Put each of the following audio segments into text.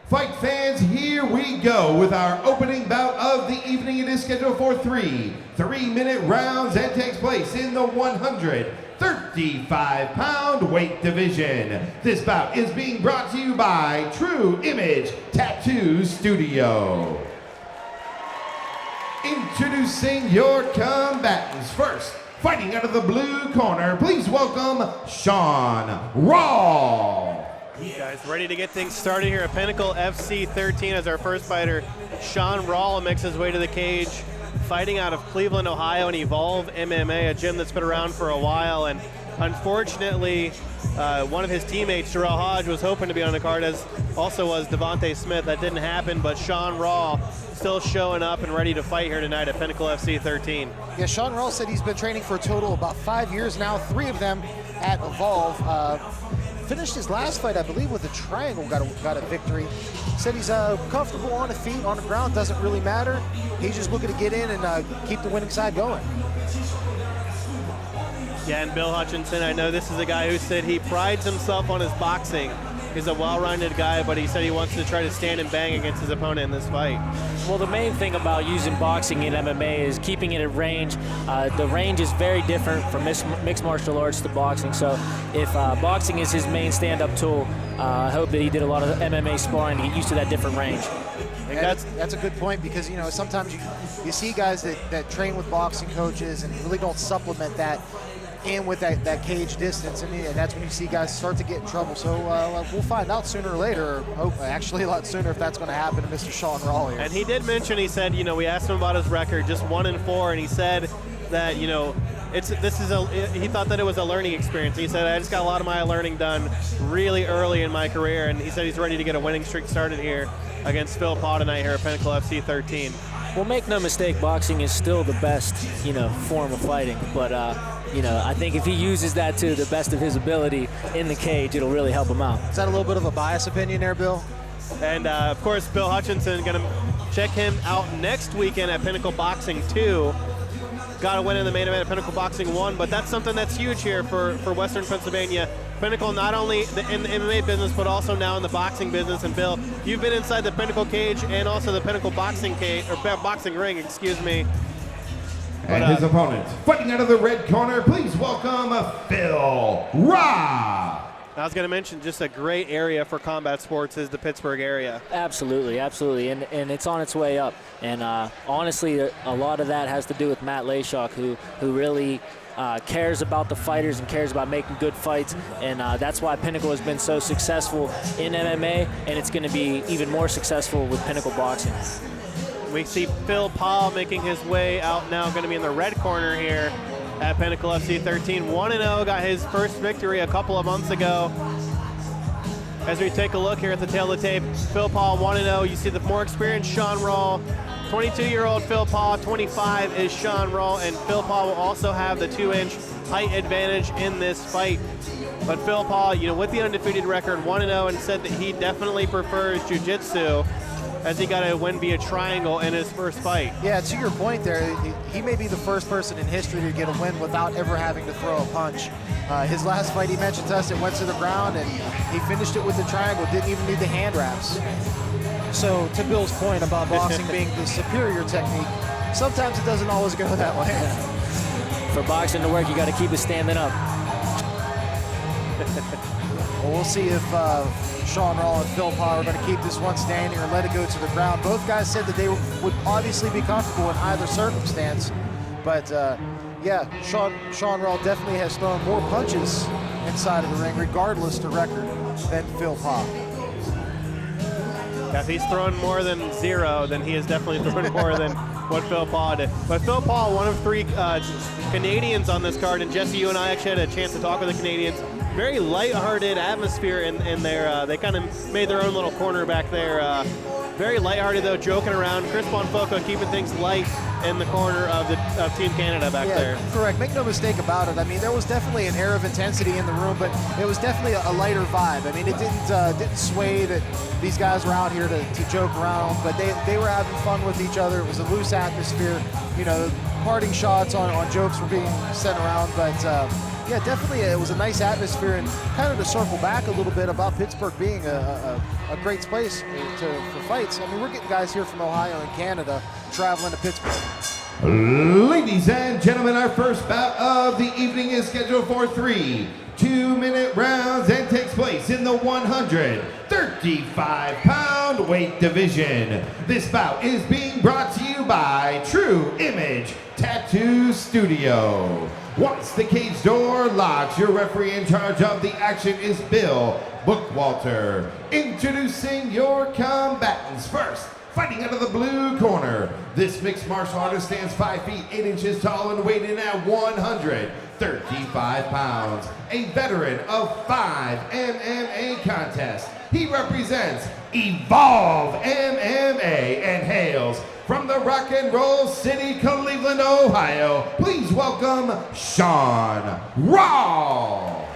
Fight fans, here we go with our opening bout of the evening. It is scheduled for three 3-minute rounds and takes place in the 135-pound weight division. This bout is being brought to you by True Image Tattoo Studio. Introducing your combatants. First, fighting out of the blue corner, please welcome Shawn, Rall. Guys, ready to get things started here at Pinnacle FC13 as our first fighter. Shawn Rall makes his way to the cage, fighting out of Cleveland, Ohio, and Evolve MMA, a gym that's been around for a while. And unfortunately, one of his teammates, Jarrell Hodge, was hoping to be on the card, as also was Devontae Smith. That didn't happen, but Shawn Rall still showing up and ready to fight here tonight at Pinnacle FC13. Yeah, Shawn Rall said he's been training for a total of about 5 years now, 3 of them at Evolve. Finished his last fight, I believe, with a triangle, got a victory. Said he's comfortable on the feet, on the ground, doesn't really matter. He's just looking to get in and keep the winning side going. Yeah, and Bill Hutchinson, I know this is a guy who said he prides himself on his boxing. He's a well-rounded guy, but he said he wants to try to stand and bang against his opponent in this fight. Well, the main thing about using boxing in MMA is keeping it at range. The range is very different from mixed martial arts to boxing. So if boxing is his main stand-up tool, I hope that he did a lot of MMA sparring to get used to that different range. That's a good point, because sometimes you see guys that train with boxing coaches and really don't supplement that in with that cage distance, and that's when you see guys start to get in trouble. So we'll find out sooner or later, or actually a lot sooner, if that's going to happen to Mr. Shawn Rall here. And he did mention, he said, we asked him about his record, just 1-4, and he said that, he thought that it was a learning experience. He said, I just got a lot of my learning done really early in my career, and he said he's ready to get a winning streak started here against Phil Paw tonight here at Pinnacle FC13. Well, make no mistake, boxing is still the best, form of fighting, but I think if he uses that to the best of his ability in the cage, it'll really help him out. Is that a little bit of a biased opinion there, Bill? And of course, Bill Hutchinson going to check him out next weekend at Pinnacle Boxing 2. Got a win in the main event at Pinnacle Boxing 1, but that's something that's huge here for Western Pennsylvania. Pinnacle not only in the MMA business, but also now in the boxing business. And Bill, you've been inside the Pinnacle cage and also the Pinnacle boxing cage, or boxing ring, excuse me. And his opponent, fighting out of the red corner, please welcome Phil Rall. I was going to mention, just a great area for combat sports is the Pittsburgh area. Absolutely, absolutely, and it's on its way up. And honestly, a lot of that has to do with Matt Lashock, who really cares about the fighters and cares about making good fights, and that's why Pinnacle has been so successful in MMA, and it's going to be even more successful with Pinnacle Boxing. We see Phil Paw making his way out now, going to be in the red corner here at Pinnacle FC13. 1-0, got his first victory a couple of months ago. As we take a look here at the tail of the tape, Phil Paw 1-0. You see the more experienced Shawn Rall, 22-year-old Phil Paw, 25 is Shawn Rall, and Phil Paw will also have the 2-inch height advantage in this fight. But Phil Paw, with the undefeated record, 1-0, and said that he definitely prefers jiu-jitsu, as he got a win via triangle in his first fight. Yeah, to your point there, he may be the first person in history to get a win without ever having to throw a punch. His last fight, he mentioned to us, it went to the ground, and he finished it with the triangle, didn't even need the hand wraps. So to Bill's point about boxing being the superior technique, sometimes it doesn't always go that way. For boxing to work, you got to keep it standing up. Well, we'll see if Shawn Rall and Phil Paw are going to keep this one standing or let it go to the ground. Both guys said that they would obviously be comfortable in either circumstance. But, yeah, Shawn Rall definitely has thrown more punches inside of the ring, regardless to record, than Phil Paw. If he's thrown more than 0, then he has definitely thrown more than what Phil Paw did. But Phil Paw, one of 3 Canadians on this card, and Jesse, you and I actually had a chance to talk with the Canadians. Very lighthearted atmosphere in there. They kind of made their own little corner back there. Very lighthearted, though, joking around. Chris Bonfoco keeping things light in the corner of Team Canada back there. Correct. Make no mistake about it. I mean, there was definitely an air of intensity in the room, but it was definitely a lighter vibe. I mean, it didn't sway that these guys were out here to joke around, but they were having fun with each other. It was a loose atmosphere. Parting shots on jokes were being sent around, but yeah, definitely it was a nice atmosphere. And kind of to circle back a little bit about Pittsburgh being a a great place for fights. I mean, we're getting guys here from Ohio and Canada traveling to Pittsburgh. Ladies and gentlemen, our first bout of the evening is scheduled for 3 2-minute rounds and takes place in the 135-pound weight division. This bout is being brought to you by True Image Tattoo Studio. Once the cage door locks, your referee in charge of the action is Bill Bookwalter. Introducing your combatants. First, fighting out of the blue corner, this mixed martial artist stands 5 feet 8 inches tall and weighing in at 135 pounds. A veteran of 5 MMA contests. He represents Evolve MMA and hails from the Rock and Roll City, Cleveland, Ohio. Please welcome Shawn Rall.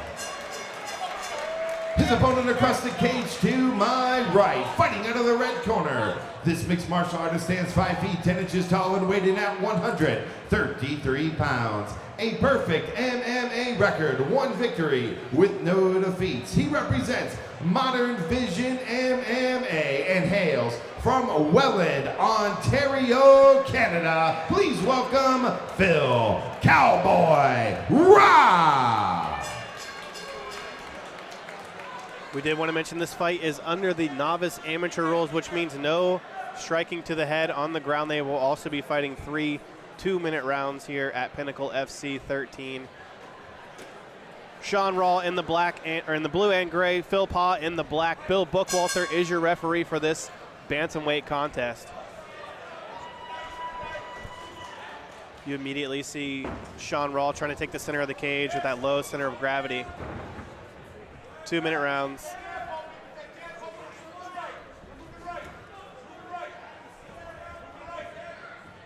His opponent across the cage to my right, fighting out of the red corner. This mixed martial artist stands 5 feet 10 inches tall and weighing at 133 pounds. A perfect MMA record, 1 victory with no defeats. He represents Modern Vision MMA and hails from Welland, Ontario, Canada. Please welcome Phil Cowboy Rall. We did want to mention this fight is under the novice amateur rules, which means no striking to the head on the ground. They will also be fighting 3 2-minute rounds here at Pinnacle FC13. Shawn Rall in the in the blue and gray, Phil Paw in the black. Bill Bookwalter is your referee for this bantamweight contest. You immediately see Shawn Rall trying to take the center of the cage with that low center of gravity. 2-minute rounds.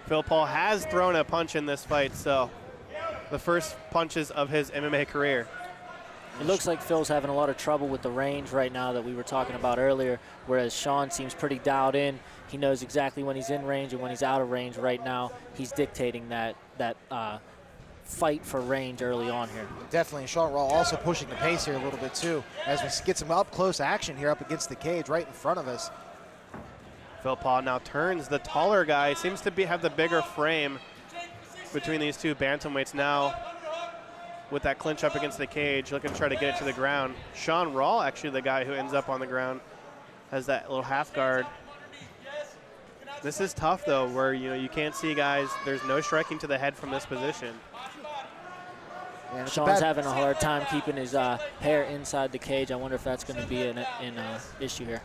Phil Paul has thrown a punch in this fight, so the first punches of his MMA career. It looks like Phil's having a lot of trouble with the range right now that we were talking about earlier, whereas Shawn seems pretty dialed in. He knows exactly when he's in range and when he's out of range right now. He's dictating that fight for range early on here. Definitely, and Shawn Rall also pushing the pace here a little bit too, as we get some up-close action here up against the cage right in front of us. Phil Paul now turns the taller guy, seems to have the bigger frame between these two bantamweights now with that clinch up against the cage, looking to try to get it to the ground. Shawn Rall, actually the guy who ends up on the ground, has that little half guard. This is tough though, where you can't see guys, there's no striking to the head from this position. Shawn's having a hard time keeping his hair inside the cage. I wonder if that's going to be an issue here.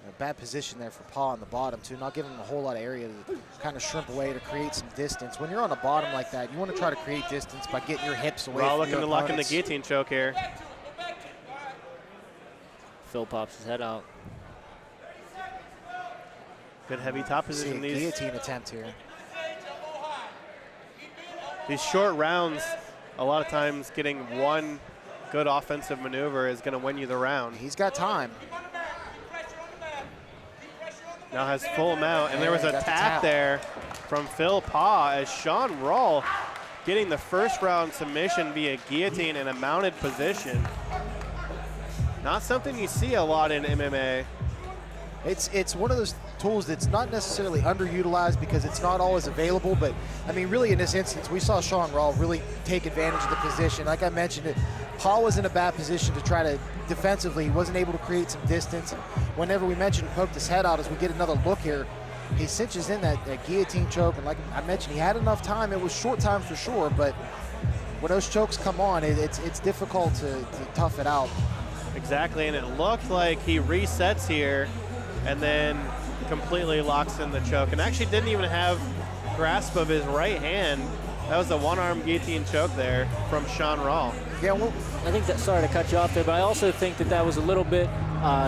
A bad position there for Paul on the bottom too, not giving him a whole lot of area to kind of shrimp away to create some distance. When you're on the bottom like that, you want to try to create distance by getting your hips away Rall from looking your to lock in the opponents. guillotine choke here. Phil pops his head out. Good heavy top position. See a guillotine attempt here. These short rounds, a lot of times getting one good offensive maneuver is going to win you the round. He's got time. Now has full mount, and there was a tap there from Phil Paw as Shawn Rall getting the first round submission via guillotine in a mounted position. Not something you see a lot in MMA. It's one of those tools that's not necessarily underutilized because it's not always available, but I mean really in this instance we saw Shawn Rall really take advantage of the position. Like I mentioned, Paul was in a bad position to try to defensively, he wasn't able to create some distance. Whenever we mentioned poked his head out, as we get another look here, he cinches in that guillotine choke, and like I mentioned, he had enough time. It was short time for sure, but when those chokes come on, it's difficult to tough it out. Exactly, and it looked like he resets here and then completely locks in the choke, and actually didn't even have grasp of his right hand. That was a one-arm guillotine choke there from Shawn Rall. Yeah, well, I think that, sorry to cut you off there, but I also think that was a little bit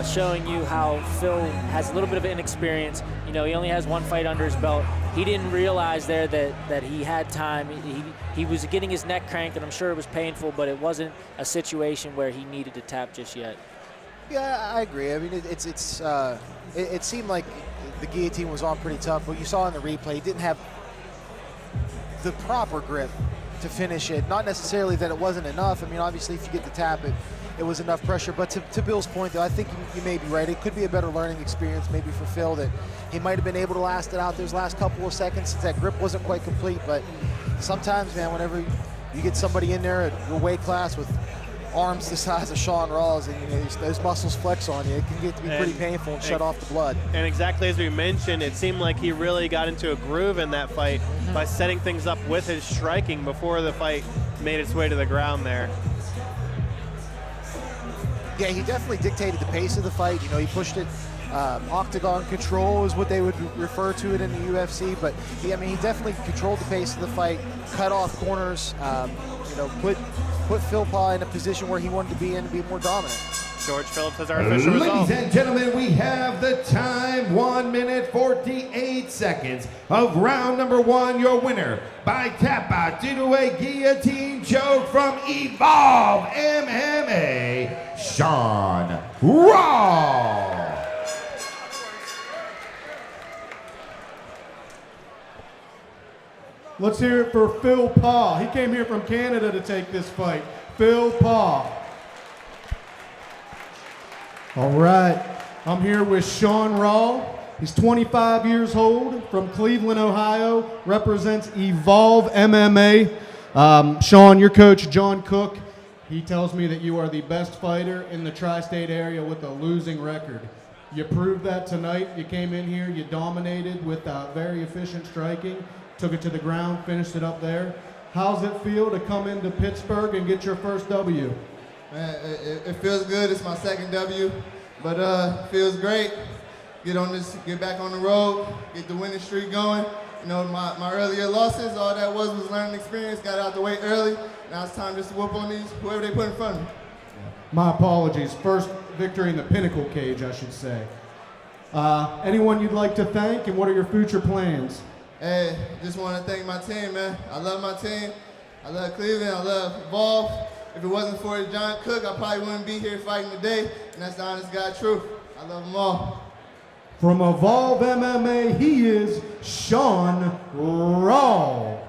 showing you how Phil has a little bit of inexperience. You know, he only has one fight under his belt. He didn't realize there that he had time. He was getting his neck cranked, and I'm sure it was painful, but it wasn't a situation where he needed to tap just yet. Yeah, I agree. I mean, it seemed like the guillotine was on pretty tough. What you saw in the replay, he didn't have the proper grip to finish it. Not necessarily that it wasn't enough. I mean, obviously, if you get the tap, it was enough pressure. But to Bill's point, though, I think you may be right. It could be a better learning experience maybe for Phil, that he might have been able to last it out those last couple of seconds since that grip wasn't quite complete. But sometimes, man, whenever you get somebody in there at your weight class with arms the size of Shawn Rawls, and those muscles flex on you, it can get to be pretty painful and shut off the blood. And exactly as we mentioned, it seemed like he really got into a groove in that fight by setting things up with his striking before the fight made its way to the ground there. Yeah, he definitely dictated the pace of the fight. He pushed it. Octagon control is what they would refer to it in the UFC, but he definitely controlled the pace of the fight, cut off corners, put Phil Pa in a position where he wanted to be in to be more dominant. George Phillips has our official result. Ladies and gentlemen, we have the time, 1 minute 48 seconds of round number 1. Your winner by tap out due to a guillotine choke from Evolve MMA, Shawn Rall. Let's hear it for Phil Pa. He came here from Canada to take this fight. Phil Pa. All right, I'm here with Shawn Rall. He's 25 years old, from Cleveland, Ohio, represents Evolve MMA. Shawn, your coach, John Cook, he tells me that you are the best fighter in the tri-state area with a losing record. You proved that tonight. You came in here, you dominated with very efficient striking, took it to the ground, finished it up there. How's it feel to come into Pittsburgh and get your first W? Man, it feels good. It's my second W, but feels great. Get back on the road, get the winning streak going. My earlier losses, all that was learning experience. Got out the way early. Now it's time just to whoop on whoever they put in front of me. My apologies. First victory in the Pinnacle cage, I should say. Anyone you'd like to thank, and what are your future plans? Hey, just want to thank my team, man. I love my team. I love Cleveland. I love Evolve. If it wasn't for John Cook, I probably wouldn't be here fighting today, and that's the honest God truth. I love them all. From Evolve MMA, he is Shawn Rall.